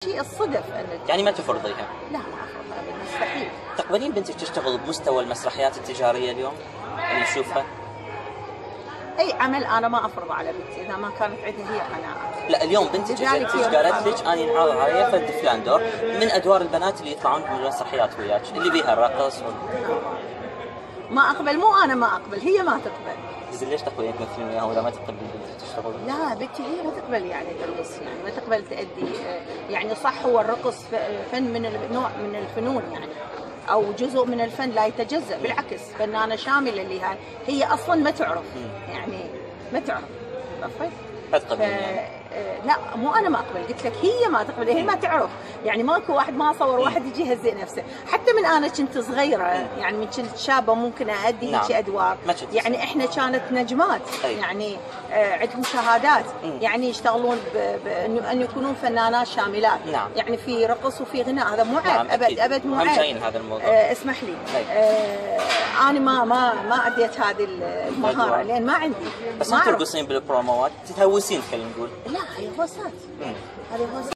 شيء الصدف يعني ما تفرضيها؟ لا افرضها مستحيل. تقبلين بنتك تشتغل بمستوى المسرحيات التجارية اليوم؟ اللي نشوفها؟ اي عمل انا ما افرضه على بنتي اذا ما كانت عندها هي قناعه. لا اليوم بنتك قالت لك انا ينعرض علي فد فلان دور من ادوار البنات اللي يطلعون من المسرحيات وياك اللي بيها الرقص ما اقبل، مو انا ما اقبل، هي ما تقبل. زين ليش تقبلين تمثلين وياها ولا ما تقبل بنتك تشتغل؟ لا بنتي هي ما تقبل يعني ترقص، يعني ما تقبل تأدي، يعني صح هو الرقص فن من نوع من الفنون يعني، او جزء من الفن لا يتجزأ، بالعكس فنانة شاملة اللي هي اصلا ما تعرف يعني ما تعرف. عرفت؟ لا مو انا ما اقبل، قلت لك هي ما تقبل، هي ما تعرف يعني. ماكو واحد ما صور واحد يجي يهزئ نفسه، حتى من انا كنت صغيره يعني من كنت شابه ممكن اادي هيك ادوار يعني. احنا كانت نجمات يعني عندهم شهادات يعني يشتغلون ان يكونون فنانات شاملات يعني في رقص وفي غناء، هذا مو عيب ابد ابد مو عيب. هذا الموضوع اسمح لي انا ما اديت هذه المهاره لان ما عندي. بس ما ترقصين بالبروموات، تتهوسين خلينا نقول. لا هي هوسات، هذه هوسات.